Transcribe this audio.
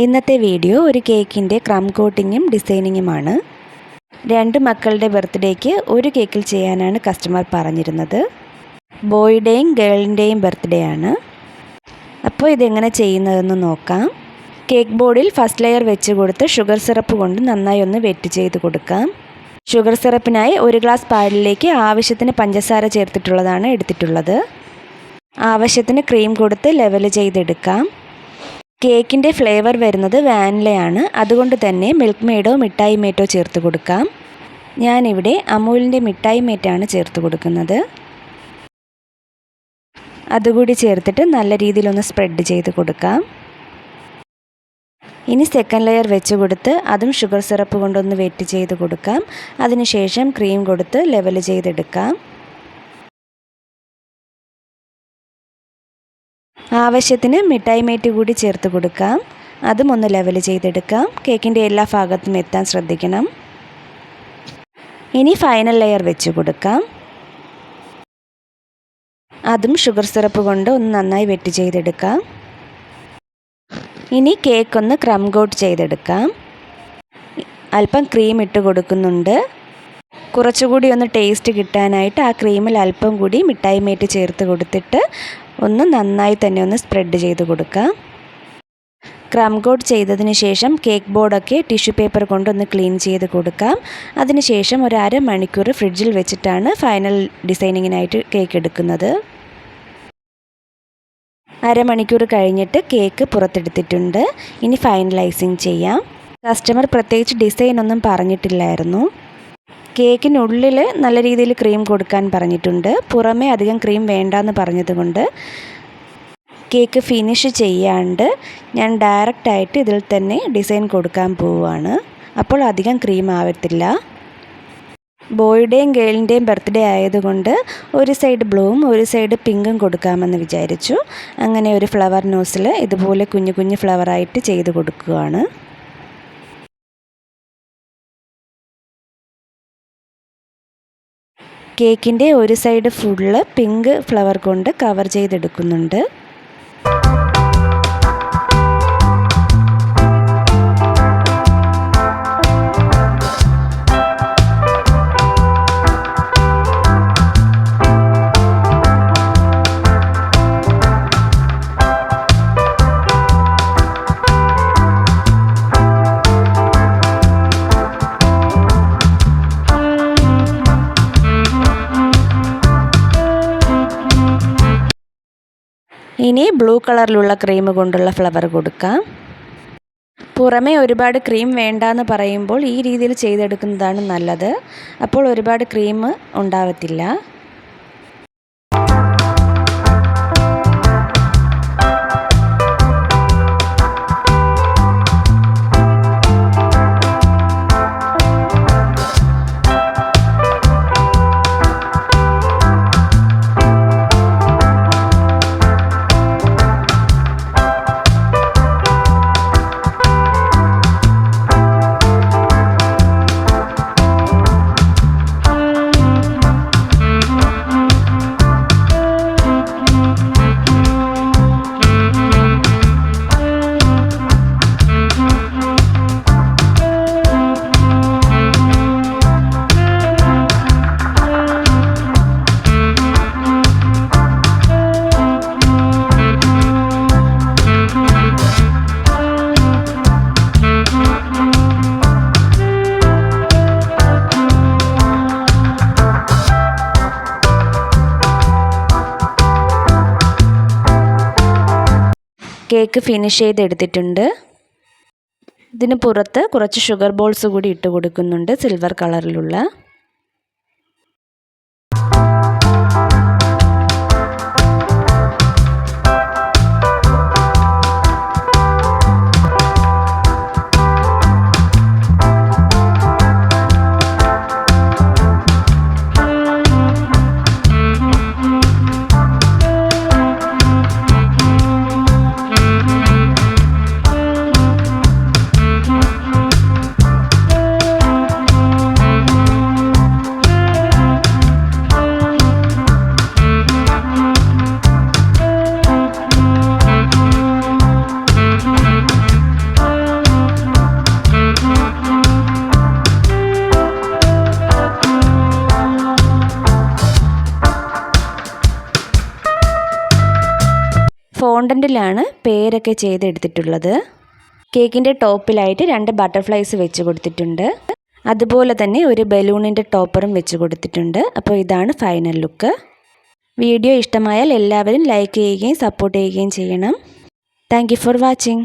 ഇന്നത്തെ വീഡിയോ ഒരു കേക്കിൻ്റെ ക്രം കോട്ടിങ്ങും ഡിസൈനിങ്ങുമാണ്. 2 മക്കളുടെ ബർത്ത്ഡേക്ക് ഒരു കേക്കിൽ ചെയ്യാനാണ് കസ്റ്റമർ പറഞ്ഞിരുന്നത്. ബോയുടെയും ഗേളിൻ്റെയും ബർത്ത്ഡേ ആണ്. അപ്പോൾ ഇതെങ്ങനെ ചെയ്യുന്നതെന്ന് നോക്കാം. കേക്ക് ബോർഡിൽ ഫസ്റ്റ് ലെയർ വെച്ച് കൊടുത്ത് ഷുഗർ സിറപ്പ് കൊണ്ട് നന്നായി ഒന്ന് വെറ്റ് ചെയ്ത് കൊടുക്കാം. ഷുഗർ സിറപ്പിനായി 1 ഗ്ലാസ് പാലിലേക്ക് ആവശ്യത്തിന് പഞ്ചസാര ചേർത്തിട്ടുള്ളതാണ് എടുത്തിട്ടുള്ളത്. ആവശ്യത്തിന് ക്രീം കൊടുത്ത് ലെവൽ ചെയ്തെടുക്കാം. കേക്കിൻ്റെ ഫ്ലേവർ വരുന്നത് വാനിലയാണ്. അതുകൊണ്ട് തന്നെ മിൽക്ക് മെയ്ഡോ മിഠായി മേറ്റോ ചേർത്ത് കൊടുക്കാം. ഞാനിവിടെ അമൂലിൻ്റെ മിഠായി മേറ്റാണ് ചേർത്ത് കൊടുക്കുന്നത്. അതുകൂടി ചേർത്തിട്ട് നല്ല രീതിയിലൊന്ന് സ്പ്രെഡ് ചെയ്ത് കൊടുക്കാം. ഇനി സെക്കൻഡ് ലെയർ വെച്ച് കൊടുത്ത് അതും ഷുഗർ സിറപ്പ് കൊണ്ടൊന്ന് വെറ്റ് ചെയ്ത് കൊടുക്കാം. അതിനുശേഷം ക്രീം കൊടുത്ത് ലെവൽ ചെയ്തെടുക്കാം. ആവശ്യത്തിന് മിഠായി മേറ്റ് കൂടി ചേർത്ത് കൊടുക്കാം. അതും ഒന്ന് ലെവൽ ചെയ്തെടുക്കാം. കേക്കിൻ്റെ എല്ലാ ഭാഗത്തും എത്താൻ ശ്രദ്ധിക്കണം. ഇനി ഫൈനൽ ലെയർ വെച്ച് കൊടുക്കാം. അതും ഷുഗർ സിറപ്പ് കൊണ്ട് ഒന്ന് നന്നായി വെറ്റ് ചെയ്തെടുക്കാം. ഇനി കേക്ക് ഒന്ന് ക്രം കോട്ട് ചെയ്തെടുക്കാം. അല്പം ക്രീം ഇട്ട് കൊടുക്കുന്നുണ്ട്. കുറച്ചുകൂടി ഒന്ന് ടേസ്റ്റ് കിട്ടാനായിട്ട് ആ ക്രീമിൽ അല്പം കൂടി മിഠായി മേറ്റ് ചേർത്ത് കൊടുത്തിട്ട് ഒന്ന് നന്നായി തന്നെ ഒന്ന് സ്പ്രെഡ് ചെയ്ത് കൊടുക്കാം. ക്രം കോട്ട് ചെയ്തതിന് ശേഷം കേക്ക് ബോർഡൊക്കെ ടിഷ്യൂ പേപ്പർ കൊണ്ടൊന്ന് ക്ലീൻ ചെയ്ത് കൊടുക്കാം. അതിനുശേഷം ഒരു അരമണിക്കൂർ ഫ്രിഡ്ജിൽ വെച്ചിട്ടാണ് ഫൈനൽ ഡിസൈനിങ്ങിനായിട്ട് കേക്ക് എടുക്കുന്നത്. അരമണിക്കൂർ കഴിഞ്ഞിട്ട് കേക്ക് പുറത്തെടുത്തിട്ടുണ്ട്. ഇനി ഫൈനലൈസിങ് ചെയ്യാം. കസ്റ്റമർ പ്രത്യേകിച്ച് ഡിസൈൻ ഒന്നും പറഞ്ഞിട്ടില്ലായിരുന്നു. കേക്കിനുള്ളിൽ നല്ല രീതിയിൽ ക്രീം കൊടുക്കാൻ പറഞ്ഞിട്ടുണ്ട്. പുറമേ അധികം ക്രീം വേണ്ടാന്ന് പറഞ്ഞതുകൊണ്ട് കേക്ക് ഫിനിഷ് ചെയ്യാണ്ട് ഞാൻ ഡയറക്റ്റായിട്ട് ഇതിൽ തന്നെ ഡിസൈൻ കൊടുക്കാൻ പോവുകയാണ്. അപ്പോൾ അധികം ക്രീം ആവത്തില്ല. ബോയുടെയും ഗേളിൻ്റെയും ബർത്ത്ഡേ ആയതുകൊണ്ട് ഒരു സൈഡ് ബ്ലൂവും ഒരു സൈഡ് പിങ്കും കൊടുക്കാമെന്ന് വിചാരിച്ചു. അങ്ങനെ ഒരു ഫ്ലവർ നോസിൽ ഇതുപോലെ കുഞ്ഞു കുഞ്ഞു ഫ്ലവറായിട്ട് ചെയ്ത് കൊടുക്കുകയാണ്. കേക്കിൻ്റെ ഒരു സൈഡ് ഫുള്ള് പിങ്ക് ഫ്ലവർ കൊണ്ട് കവർ ചെയ്തെടുക്കുന്നുണ്ട്. ഇനി ബ്ലൂ കളറിലുള്ള ക്രീം കൊണ്ടുള്ള ഫ്ലവർ കൊടുക്കാം. പുറമേ ഒരുപാട് ക്രീം വേണ്ടാന്ന് പറയുമ്പോൾ ഈ രീതിയിൽ ചെയ്തെടുക്കുന്നതാണ് നല്ലത്. അപ്പോൾ ഒരുപാട് ക്രീം ഉണ്ടാവത്തില്ല. കേക്ക് ഫിനിഷ് ചെയ്തെടുത്തിട്ടുണ്ട്. ഇതിന് പുറത്ത് കുറച്ച് ഷുഗർ ബോൾസ് കൂടി ഇട്ട് കൊടുക്കുന്നുണ്ട്, സിൽവർ കളറിലുള്ള. ഫോണ്ടൻറ്റിലാണ് പേരൊക്കെ ചെയ്തെടുത്തിട്ടുള്ളത്. കേക്കിൻ്റെ ടോപ്പിലായിട്ട് 2 ബട്ടർഫ്ലൈസ് വെച്ച് കൊടുത്തിട്ടുണ്ട്. അതുപോലെ തന്നെ ഒരു ബലൂണിൻ്റെ ടോപ്പറും വെച്ച് കൊടുത്തിട്ടുണ്ട്. അപ്പോൾ ഇതാണ് ഫൈനൽ ലുക്ക്. വീഡിയോ ഇഷ്ടമായാൽ എല്ലാവരും ലൈക്ക് ചെയ്യുകയും സപ്പോർട്ട് ചെയ്യുകയും ചെയ്യണം. Thank you for watching.